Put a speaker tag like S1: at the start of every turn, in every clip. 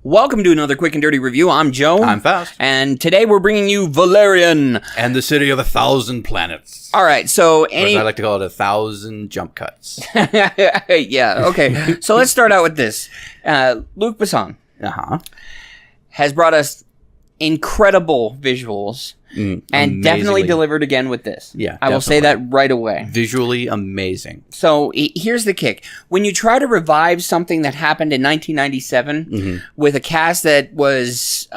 S1: Welcome to another quick and dirty review. I'm Joe.
S2: I'm Faust.
S1: And today we're bringing you Valerian.
S2: And the City of 1,000 Planets.
S1: All right, so
S2: I like to call it 1,000 jump cuts.
S1: Yeah, okay. So let's start out with this. Luc Besson has brought us incredible visuals and definitely delivered again with this.
S2: Yeah,
S1: I will say that right away.
S2: Visually amazing.
S1: So here's the kick. When you try to revive something that happened in 1997 with a cast that was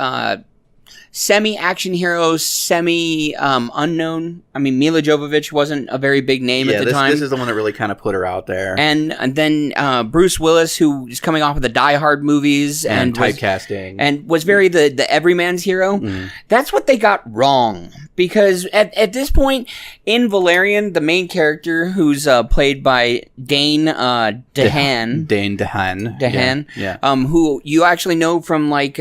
S1: semi-action heroes, semi-unknown. I mean, Mila Jovovich wasn't a very big name at the time.
S2: This is the one that really kind of put her out there.
S1: And then Bruce Willis, who is coming off of the Die Hard movies.
S2: And typecasting.
S1: And was very the everyman's hero. That's what they got wrong. Because at this point, in Valerian, the main character, who's played by Dane DeHaan.
S2: Dane DeHaan. Yeah.
S1: Who you actually know from, like...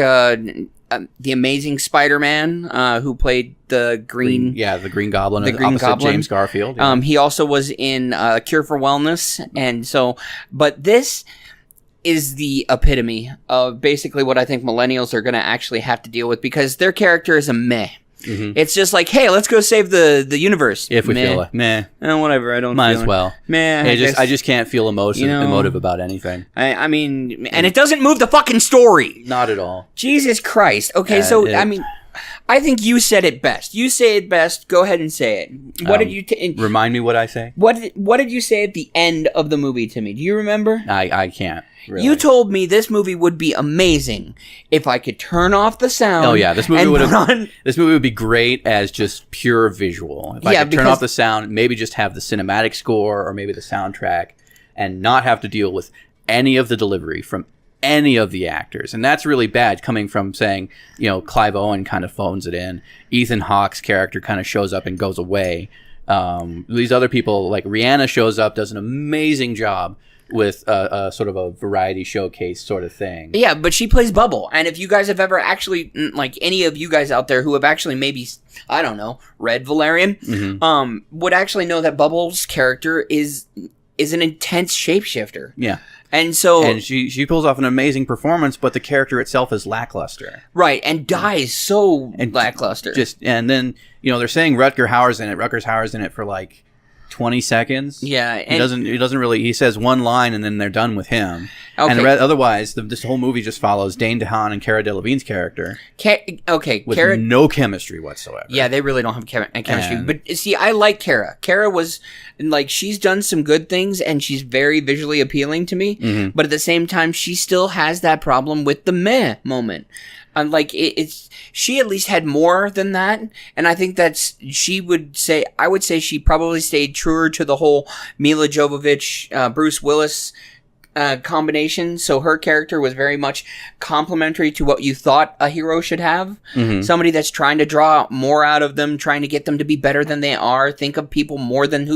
S1: the Amazing Spider-Man, who played the Green
S2: Goblin, James Garfield.
S1: Yeah. He also was in Cure for Wellness, and so, but this is the epitome of basically what I think millennials are going to actually have to deal with, because their character is a meh. It's just like, hey, let's go save the universe.
S2: If we feel like meh,
S1: whatever. I don't.
S2: Might as well.
S1: Meh.
S2: I just can't feel emotive about anything.
S1: I mean, and it doesn't move the fucking story.
S2: Not at all.
S1: Jesus Christ. Okay, I mean, I think you said it best. You say it best. Go ahead and say it. What did you
S2: remind me what I say?
S1: What did you say at the end of the movie to me? Do you remember?
S2: I can't. Really.
S1: You told me this movie would be amazing if I could turn off the sound.
S2: Oh yeah, this movie would be great as just pure visual. If I could turn off the sound, maybe just have the cinematic score or maybe the soundtrack, and not have to deal with any of the delivery from any of the actors. And that's really bad, coming from saying, Clive Owen kind of phones it in. Ethan Hawke's character kind of shows up and goes away. These other people, like Rihanna, shows up, does an amazing job with a sort of a variety showcase sort of thing. Yeah,
S1: but she plays Bubble. And if you guys have ever actually, like any of you guys out there who have actually maybe, I don't know, read Valerian, would actually know that Bubble's character is an intense shapeshifter.
S2: Yeah.
S1: And so...
S2: And she pulls off an amazing performance, but the character itself is lackluster.
S1: Right, and dies so lackluster.
S2: And then, they're saying Rutger Hauer's in it. Rutger Hauer's in it for like 20 seconds.
S1: Yeah.
S2: He doesn't really, he says one line and then they're done with him.
S1: Okay.
S2: And otherwise, this whole movie just follows Dane DeHaan and Cara Delevingne's character. With no chemistry whatsoever.
S1: Yeah, they really don't have chemistry. But see, I like Cara. Cara was, like, she's done some good things and she's very visually appealing to me. But at the same time, she still has that problem with the meh moment. She at least had more than that, and I think I would say she probably stayed truer to the whole Mila Jovovich, Bruce Willis combination. So her character was very much complementary to what you thought a hero should have. Somebody that's trying to draw more out of them, trying to get them to be better than they are, think of people more than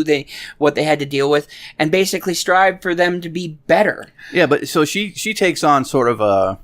S1: what they had to deal with, and basically strive for them to be better.
S2: Yeah, but so she takes on sort of a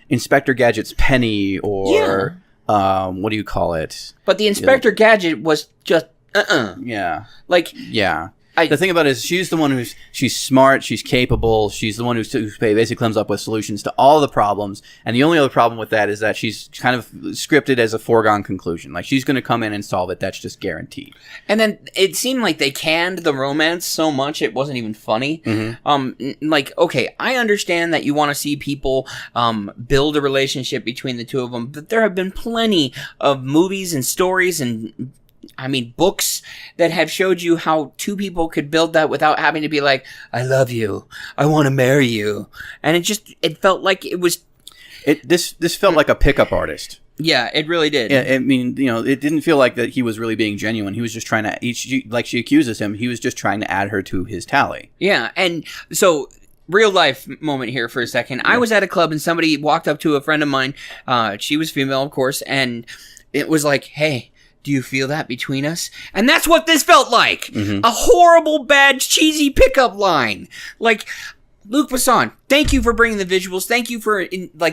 S2: Inspector Gadget's Penny, or what do you call it?
S1: But the Inspector Gadget was just
S2: Yeah.
S1: Yeah.
S2: The thing about it is she's the one she's smart, she's capable, she's the one who basically comes up with solutions to all the problems. And the only other problem with that is that she's kind of scripted as a foregone conclusion. Like, she's going to come in and solve it. That's just guaranteed.
S1: And then it seemed like they canned the romance so much it wasn't even funny. Okay, I understand that you want to see people build a relationship between the two of them, but there have been plenty of movies and stories and books that have showed you how two people could build that without having to be like, I love you, I want to marry you. And it felt like it was...
S2: This felt like a pickup artist.
S1: Yeah, it really did.
S2: Yeah, it didn't feel like that he was really being genuine. He was just trying to... like she accuses him, he was just trying to add her to his tally.
S1: Yeah, and so... Real life moment here for a second. Yeah. I was at a club and somebody walked up to a friend of mine. She was female, of course, and it was like, hey... Do you feel that between us? And that's what this felt like. A horrible, bad, cheesy pickup line. Like, Luc Besson, thank you for bringing the visuals. Thank you for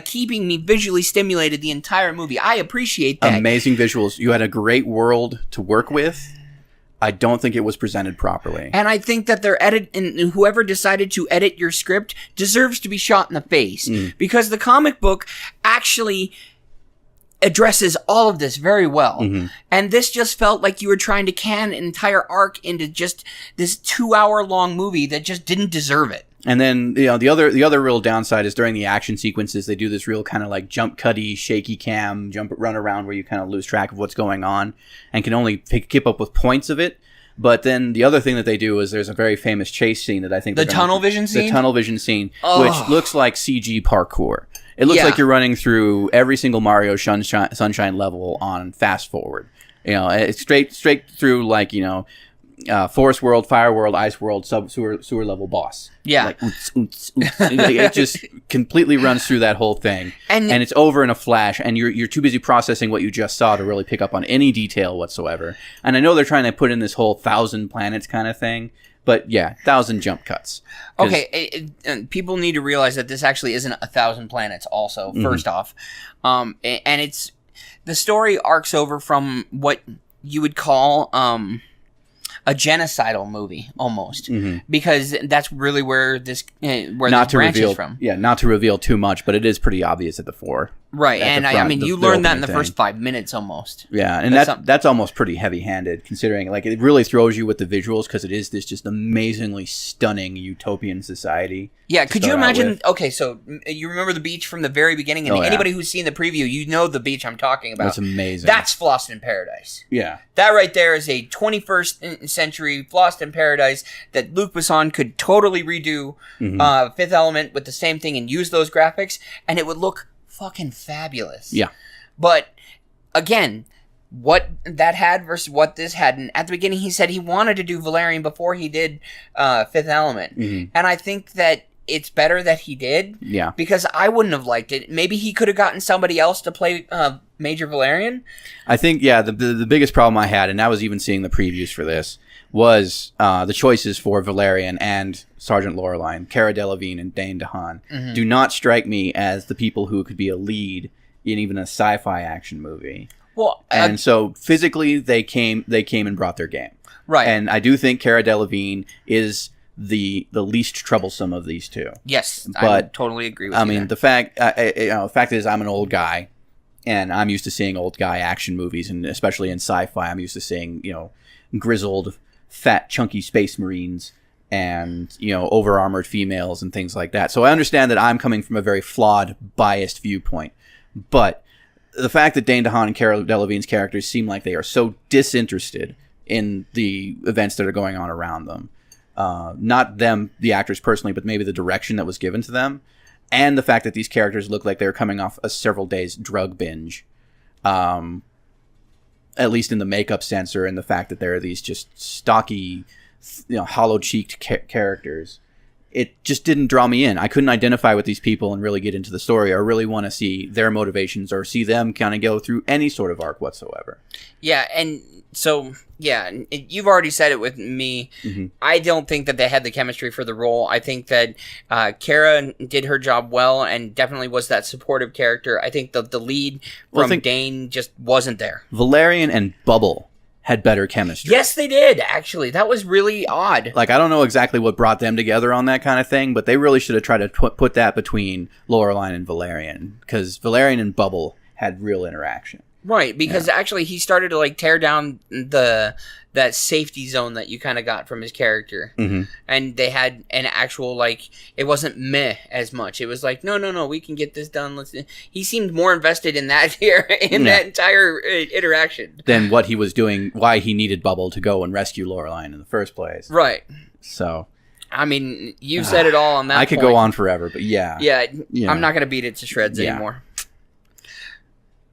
S1: keeping me visually stimulated the entire movie. I appreciate that.
S2: Amazing visuals. You had a great world to work with. I don't think it was presented properly.
S1: And I think that whoever decided to edit your script deserves to be shot in the face. Because the comic book actually addresses all of this very well. And this just felt like you were trying to can an entire arc into just this 2-hour-long movie that just didn't deserve it.
S2: And then, the other real downside is during the action sequences, they do this real kind of like jump cutty, shaky cam, run around where you kind of lose track of what's going on and can only keep up with points of it. But then the other thing that they do is there's a very famous chase scene that I think...
S1: The tunnel vision scene?
S2: The tunnel vision scene, which looks like CG parkour. It looks like you're running through every single Mario Sunshine level on fast forward. It's straight through like, Forest World, Fire World, Ice World, sewer level boss.
S1: Yeah.
S2: Like, it just completely runs through that whole thing. And it's over in a flash, and you're too busy processing what you just saw to really pick up on any detail whatsoever. And I know they're trying to put in this whole 1,000 planets kind of thing, but yeah, 1,000 jump cuts.
S1: Okay, people need to realize that this actually isn't 1,000 planets also, first off. And it's... The story arcs over from what you would call... a genocidal movie almost, because that's really where this branches from.
S2: Yeah, not to reveal too much, but it is pretty obvious at the fore.
S1: Right, and I mean, you learn that in the first 5 minutes almost.
S2: Yeah, and that's almost pretty heavy-handed, considering like it really throws you with the visuals because it is this just amazingly stunning utopian society.
S1: Yeah, could you imagine? Okay, so you remember the beach from the very beginning, and anybody who's seen the preview, you know the beach I'm talking about.
S2: That's amazing.
S1: That's Faust in Paradise.
S2: Yeah,
S1: that right there is a 21st century Faust in Paradise that Luc Besson could totally redo Fifth Element with the same thing and use those graphics, and it would look fucking fabulous.
S2: Yeah.
S1: But again, what that had versus what this had, and at the beginning he said he wanted to do Valerian before he did Fifth Element. And I think that it's better that he did.
S2: Yeah.
S1: Because I wouldn't have liked it. Maybe he could have gotten somebody else to play Major Valerian.
S2: I think, yeah, the biggest problem I had, and I was even seeing the previews for this, was the choices for Valerian and Sergeant Laureline, Cara Delevingne and Dane DeHaan, do not strike me as the people who could be a lead in even a sci-fi action movie.
S1: Well,
S2: and so physically they came and brought their game.
S1: Right.
S2: And I do think Cara Delevingne is the least troublesome of these two.
S1: Yes,
S2: but
S1: I totally agree with you.
S2: I mean, the fact is I'm an old guy, and I'm used to seeing old guy action movies, and especially in sci-fi, I'm used to seeing grizzled, fat, chunky space marines and over-armored females and things like that. So I understand that I'm coming from a very flawed, biased viewpoint, but the fact that Dane DeHaan and Cara Delevingne's characters seem like they are so disinterested in the events that are going on around them. Not them, the actors personally, but maybe the direction that was given to them. And the fact that these characters look like they're coming off a several days drug binge. At least in the makeup sense, or in the fact that there are these just stocky, hollow-cheeked characters. It just didn't draw me in. I couldn't identify with these people and really get into the story or really want to see their motivations or see them kind of go through any sort of arc whatsoever.
S1: Yeah, and so, yeah, you've already said it with me. I don't think that they had the chemistry for the role. I think that Cara did her job well and definitely was that supportive character. I think the lead from Dane just wasn't there.
S2: Valerian and Bubble had better chemistry.
S1: Yes, they did, actually. That was really odd.
S2: Like, I don't know exactly what brought them together on that kind of thing, but they really should have tried to put that between Laureline and Valerian, because Valerian and Bubble had real interaction.
S1: Right, because actually he started to tear down that safety zone that you kind of got from his character. And they had an actual, it wasn't meh as much. It was like, no, we can get this done. He seemed more invested in that here, that entire interaction.
S2: Than what he was doing, why he needed Bubble to go and rescue Laureline in the first place.
S1: Right.
S2: So...
S1: I mean, you said it all on that
S2: I could go on forever, but yeah.
S1: Yeah, I'm not going to beat it to shreds anymore.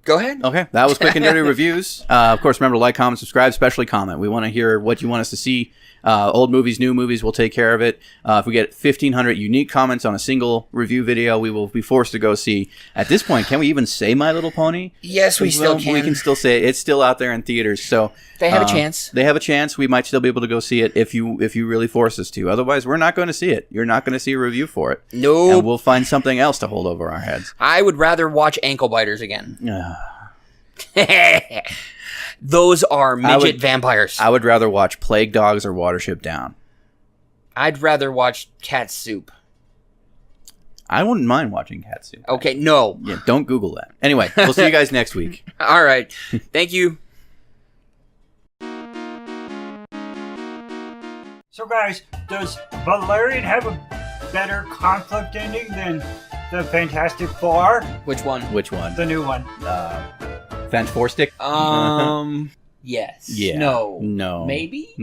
S1: Go ahead.
S2: Okay, that was Quick and Dirty Reviews. Of course, remember to like, comment, subscribe, especially comment. We want to hear what you want us to see. Old movies, new movies, we'll take care of it. If we get 1,500 unique comments on a single review video, we will be forced to go see. At this point, can we even say My Little Pony?
S1: Yes, we still can.
S2: We can still say it. It's still out there in theaters, so
S1: they have a chance.
S2: They have a chance. We might still be able to go see it if you really force us to. Otherwise, we're not going to see it. You're not going to see a review for it.
S1: No.
S2: And we'll find something else to hold over our heads.
S1: I would rather watch Ankle Biters again. Those are midget vampires.
S2: I would rather watch Plague Dogs or Watership Down.
S1: I'd rather watch Cat Soup.
S2: I wouldn't mind watching Cat Soup.
S1: Okay, no.
S2: Yeah, don't Google that. Anyway, we'll see you guys next week.
S1: All right. Thank you.
S3: So, guys, does Valerian have a better conflict ending than the Fantastic Four?
S1: Which one?
S2: The
S3: new one.
S2: Fantastic Four Stick?
S1: Yes.
S2: Yeah.
S1: No. Maybe?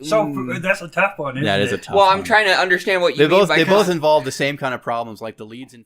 S3: So, that's a tough one, isn't it?
S2: That is a tough
S1: one.
S2: one.
S1: I'm trying to understand what you mean by
S2: They both involve the same kind of problems, like the leads in